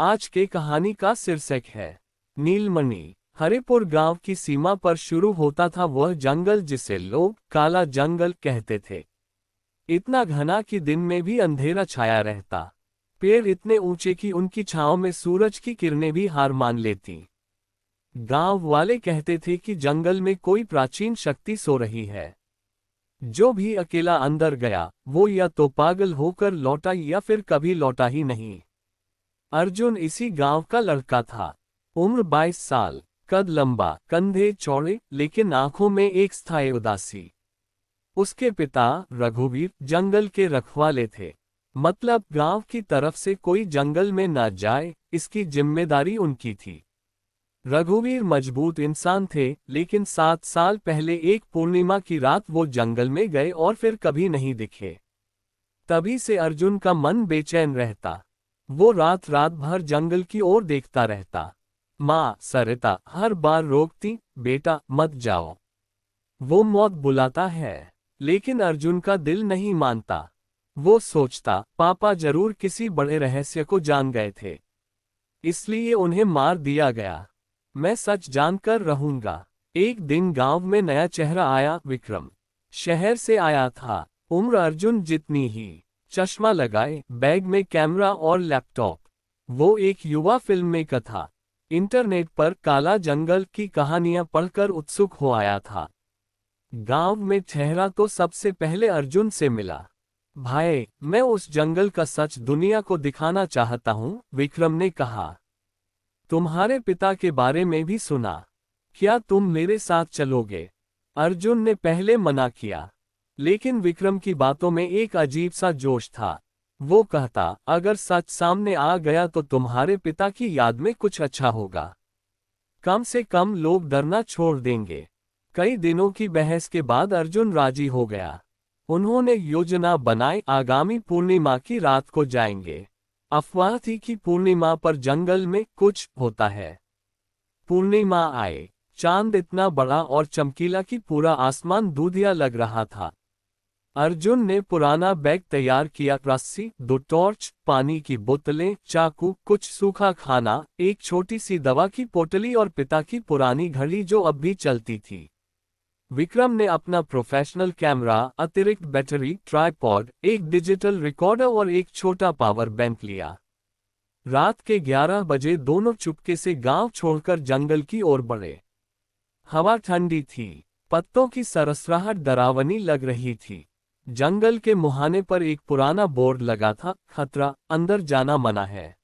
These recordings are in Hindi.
आज के कहानी का शीर्षक है नीलमणि। हरिपुर गांव की सीमा पर शुरू होता था वह जंगल जिसे लोग काला जंगल कहते थे। इतना घना कि दिन में भी अंधेरा छाया रहता। पेड़ इतने ऊंचे कि उनकी छांव में सूरज की किरणें भी हार मान लेती। गांव वाले कहते थे कि जंगल में कोई प्राचीन शक्ति सो रही है। जो भी अकेला अंदर गया वो या तो पागल होकर लौटा या फिर कभी लौटा ही नहीं। अर्जुन इसी गांव का लड़का था। उम्र 22 साल, कद लंबा, कंधे चौड़े, लेकिन आंखों में एक स्थायी उदासी। उसके पिता रघुवीर जंगल के रखवाले थे। मतलब गांव की तरफ से कोई जंगल में न जाए, इसकी जिम्मेदारी उनकी थी। रघुवीर मजबूत इंसान थे, लेकिन 7 साल पहले एक पूर्णिमा की रात वो जंगल में गए और फिर कभी नहीं दिखे। तभी से अर्जुन का मन बेचैन रहता। वो रात रात भर जंगल की ओर देखता रहता। माँ सरिता हर बार रोकती, बेटा मत जाओ, वो मौत बुलाता है। लेकिन अर्जुन का दिल नहीं मानता। वो सोचता पापा जरूर किसी बड़े रहस्य को जान गए थे, इसलिए उन्हें मार दिया गया। मैं सच जानकर रहूंगा। एक दिन गांव में नया चेहरा आया, विक्रम। शहर से आया था। उम्र अर्जुन जितनी ही, चश्मा लगाए, बैग में कैमरा और लैपटॉप। वो एक युवा फिल्म मेकर था। इंटरनेट पर काला जंगल की कहानियां पढ़कर उत्सुक हो आया था। गांव में ठहरा तो सबसे पहले अर्जुन से मिला। भाई, मैं उस जंगल का सच दुनिया को दिखाना चाहता हूं, विक्रम ने कहा। तुम्हारे पिता के बारे में भी सुना, क्या तुम मेरे साथ चलोगे? अर्जुन ने पहले मना किया, लेकिन विक्रम की बातों में एक अजीब सा जोश था। वो कहता, अगर सच सामने आ गया तो तुम्हारे पिता की याद में कुछ अच्छा होगा। कम से कम लोग डरना छोड़ देंगे। कई दिनों की बहस के बाद अर्जुन राजी हो गया। उन्होंने योजना बनाई, आगामी पूर्णिमा की रात को जाएंगे। अफवाह थी कि पूर्णिमा पर जंगल में कुछ होता है। पूर्णिमा आए, चांद इतना बड़ा और चमकीला कि पूरा आसमान दूधिया लग रहा था। अर्जुन ने पुराना बैग तैयार किया, रस्सी, 2 टॉर्च, पानी की बोतलें, चाकू, कुछ सूखा खाना, एक छोटी सी दवा की पोटली और पिता की पुरानी घड़ी जो अब भी चलती थी। विक्रम ने अपना प्रोफेशनल कैमरा, अतिरिक्त बैटरी, ट्राइपॉड, एक डिजिटल रिकॉर्डर और एक छोटा पावर बैंक लिया। रात के 11 बजे दोनों चुपके से गांव छोड़कर जंगल की ओर बढ़े। हवा ठंडी थी, पत्तों की सरसराहट डरावनी लग रही थी। जंगल के मुहाने पर एक पुराना बोर्ड लगा था, खतरा, अंदर जाना मना है।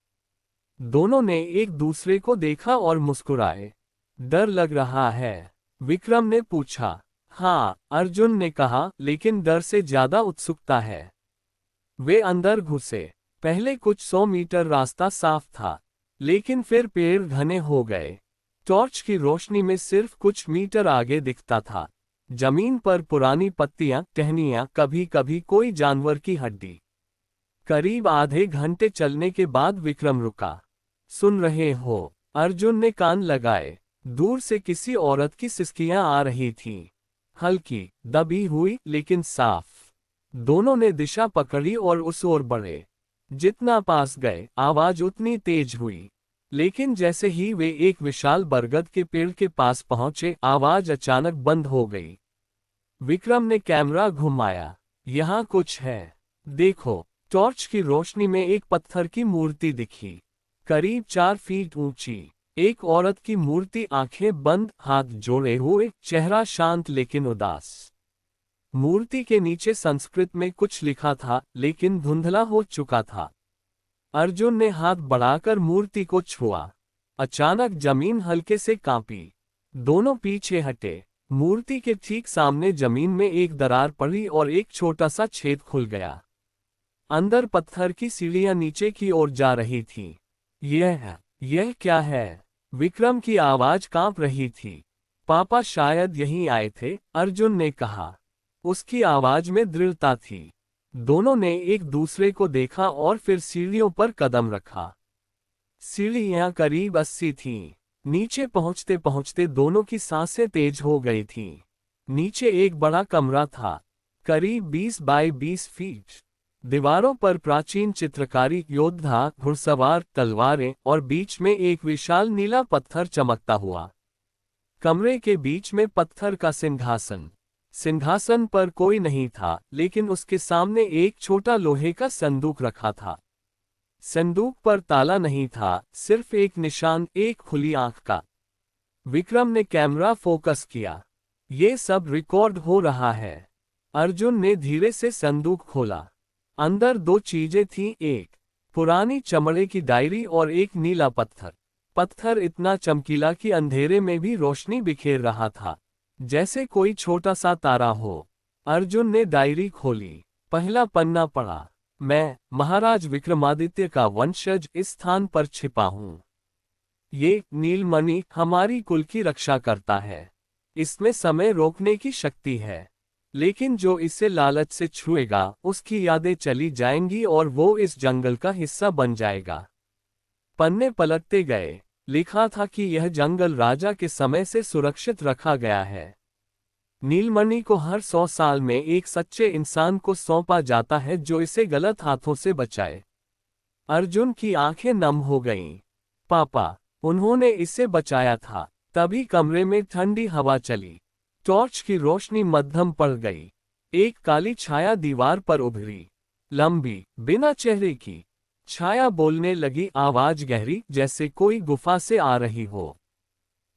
दोनों ने एक दूसरे को देखा और मुस्कुराए। डर लग रहा है? विक्रम ने पूछा। हाँ, अर्जुन ने कहा, लेकिन डर से ज्यादा उत्सुकता है। वे अंदर घुसे। पहले कुछ 100 मीटर रास्ता साफ था, लेकिन फिर पेड़ घने हो गए। टॉर्च की रोशनी में सिर्फ कुछ मीटर आगे दिखता था। जमीन पर पुरानी पत्तियां, टहनियां, कभी कभी कोई जानवर की हड्डी। करीब आधे घंटे चलने के बाद विक्रम रुका। सुन रहे हो? अर्जुन ने कान लगाए। दूर से किसी औरत की सिसकियां आ रही थीं। हल्की, दबी हुई, लेकिन साफ। दोनों ने दिशा पकड़ी और उस ओर बढ़े। जितना पास गए, आवाज उतनी तेज हुई। लेकिन जैसे ही वे एक विशाल बरगद के पेड़ के पास पहुंचे, आवाज अचानक बंद हो गई। विक्रम ने कैमरा घुमाया। यहाँ कुछ है, देखो। टॉर्च की रोशनी में एक पत्थर की मूर्ति दिखी, करीब 4 फीट ऊंची। एक औरत की मूर्ति, आंखें बंद, हाथ जोड़े हुए, चेहरा शांत लेकिन उदास। मूर्ति के नीचे संस्कृत में कुछ लिखा था, लेकिन धुंधला हो चुका था। अर्जुन ने हाथ बढ़ाकर मूर्ति को छुआ। अचानक जमीन हल्के से कांपी। दोनों पीछे हटे। मूर्ति के ठीक सामने जमीन में एक दरार पड़ी और एक छोटा सा छेद खुल गया। अंदर पत्थर की सीढ़ियां नीचे की ओर जा रही थीं। यह क्या है? विक्रम की आवाज कांप रही थी। पापा शायद यहीं आए थे, अर्जुन ने कहा। उसकी आवाज में दृढ़ता थी। दोनों ने एक दूसरे को देखा और फिर सीढ़ियों पर कदम रखा। सीढ़ियां करीब 80 थीं। नीचे पहुंचते पहुंचते दोनों की सांसें तेज हो गई थीं। नीचे एक बड़ा कमरा था, करीब 20 बाय 20 फीट। दीवारों पर प्राचीन चित्रकारी, योद्धा, घुड़सवार, तलवारें और बीच में एक विशाल नीला पत्थर चमकता हुआ। कमरे के बीच में पत्थर का सिंहासन। सिंहासन पर कोई नहीं था, लेकिन उसके सामने एक छोटा लोहे का संदूक रखा था। संदूक पर ताला नहीं था, सिर्फ एक निशान, एक खुली आंख का। विक्रम ने कैमरा फोकस किया। ये सब रिकॉर्ड हो रहा है। अर्जुन ने धीरे से संदूक खोला। अंदर दो चीजें थीं, एक पुरानी चमड़े की डायरी और एक नीला पत्थर। पत्थर इतना चमकीला कि अंधेरे में भी रोशनी बिखेर रहा था, जैसे कोई छोटा सा तारा हो। अर्जुन ने डायरी खोली। पहला पन्ना पढ़ा। मैं, महाराज विक्रमादित्य का वंशज, इस स्थान पर छिपा हूं। ये नीलमणि हमारी कुल की रक्षा करता है। इसमें समय रोकने की शक्ति है, लेकिन जो इसे लालच से छुएगा उसकी यादें चली जाएंगी और वो इस जंगल का हिस्सा बन जाएगा। पन्ने पलटते गए। लिखा था कि यह जंगल राजा के समय से सुरक्षित रखा गया है। नीलमणि को हर 100 साल में एक सच्चे इंसान को सौंपा जाता है जो इसे गलत हाथों से बचाए। अर्जुन की आंखें नम हो गईं। पापा, उन्होंने इसे बचाया था। तभी कमरे में ठंडी हवा चली। टॉर्च की रोशनी मध्यम पड़ गई। एक काली छाया दीवार पर उभरी, लंबी, बिना चेहरे की। छाया बोलने लगी, आवाज गहरी, जैसे कोई गुफा से आ रही हो।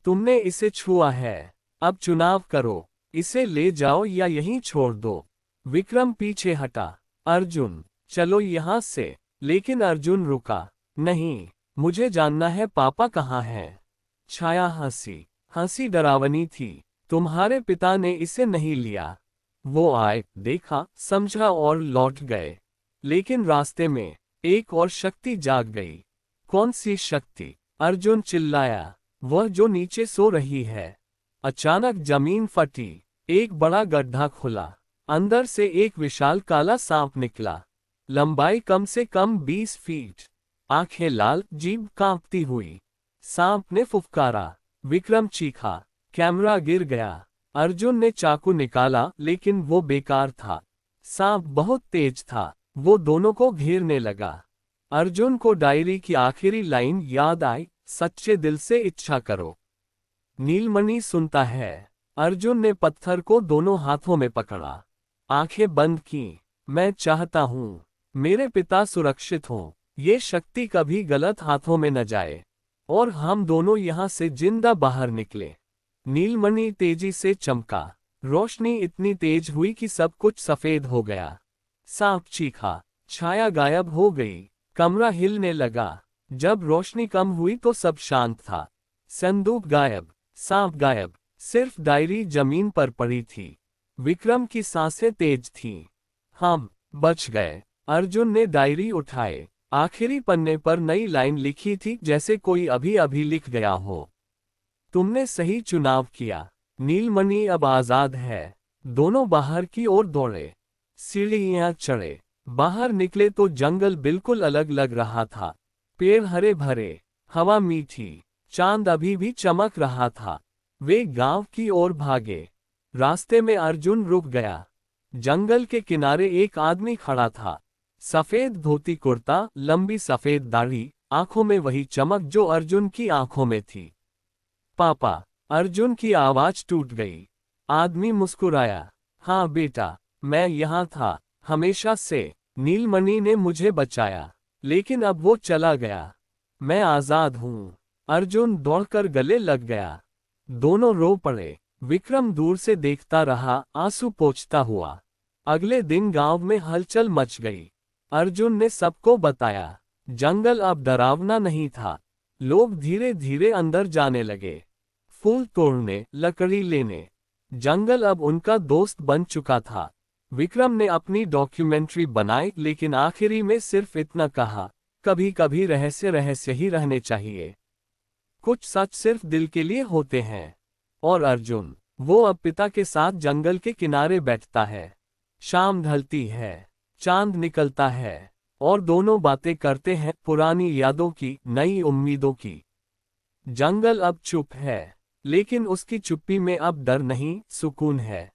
तुमने इसे छुआ है, अब चुनाव करो। इसे ले जाओ या यहीं छोड़ दो। विक्रम पीछे हटा। अर्जुन, चलो यहां से। लेकिन अर्जुन रुका। नहीं, मुझे जानना है पापा कहाँ हैं। छाया हंसी। हंसी डरावनी थी। तुम्हारे पिता ने इसे नहीं लिया। वो आए, देखा, समझा और लौट गए। लेकिन रास्ते में एक और शक्ति जाग गई। कौन सी शक्ति? अर्जुन चिल्लाया। वह जो नीचे सो रही है। अचानक जमीन फटी। एक बड़ा गड्ढा खुला। अंदर से एक विशाल काला सांप निकला। लंबाई कम से कम 20 फीट। आंखें लाल, जीभ कांपती हुई। सांप ने फुफकारा। विक्रम चीखा। कैमरा गिर गया। अर्जुन ने चाकू निकाला, लेकिन वो बेकार था। सांप बहुत तेज था। वो दोनों को घेरने लगा। अर्जुन को डायरी की आखिरी लाइन याद आई, सच्चे दिल से इच्छा करो। नीलमणि सुनता है। अर्जुन ने पत्थर को दोनों हाथों में पकड़ा। आंखें बंद की। मैं चाहता हूं मेरे पिता सुरक्षित हों। ये शक्ति कभी गलत हाथों में न जाए और हम दोनों यहां से जिंदा बाहर निकले। नीलमणि तेजी से चमका। रोशनी इतनी तेज हुई कि सब कुछ सफेद हो गया। सांप चीखा। छाया गायब हो गई। कमरा हिलने लगा। जब रोशनी कम हुई तो सब शांत था। संदूक गायब, सांप गायब, सिर्फ डायरी जमीन पर पड़ी थी। विक्रम की सांसें तेज थीं। हम बच गए। अर्जुन ने डायरी उठाए। आखिरी पन्ने पर नई लाइन लिखी थी, जैसे कोई अभी अभी लिख गया हो। तुमने सही चुनाव किया। नीलमणि अब आजाद है। दोनों बाहर की ओर दौड़े। सीढ़ियां चढ़े। बाहर निकले तो जंगल बिल्कुल अलग लग रहा था। पेड़ हरे भरे, हवा मीठी, चांद अभी भी चमक रहा था। वे गांव की ओर भागे। रास्ते में अर्जुन रुक गया। जंगल के किनारे एक आदमी खड़ा था। सफेद धोती कुर्ता, लंबी सफेद दाढ़ी, आंखों में वही चमक जो अर्जुन की आंखों में थी। पापा, अर्जुन की आवाज टूट गई। आदमी मुस्कुराया। हाँ बेटा, मैं यहाँ था, हमेशा से। नीलमणि ने मुझे बचाया, लेकिन अब वो चला गया। मैं आजाद हूँ। अर्जुन दौड़कर गले लग गया। दोनों रो पड़े। विक्रम दूर से देखता रहा, आंसू पोंछता हुआ। अगले दिन गांव में हलचल मच गई। अर्जुन ने सबको बताया। जंगल अब डरावना नहीं था। लोग धीरे धीरे अंदर जाने लगे, फूल तोड़ने, लकड़ी लेने। जंगल अब उनका दोस्त बन चुका था। विक्रम ने अपनी डॉक्यूमेंट्री बनाई, लेकिन आखिरी में सिर्फ इतना कहा, कभी कभी रहस्य रहस्य ही रहने चाहिए। कुछ सच सिर्फ दिल के लिए होते हैं। और अर्जुन, वो अब पिता के साथ जंगल के किनारे बैठता है। शाम ढलती है, चांद निकलता है, और दोनों बातें करते हैं, पुरानी यादों की, नई उम्मीदों की। जंगल अब चुप है, लेकिन उसकी चुप्पी में अब डर नहीं, सुकून है।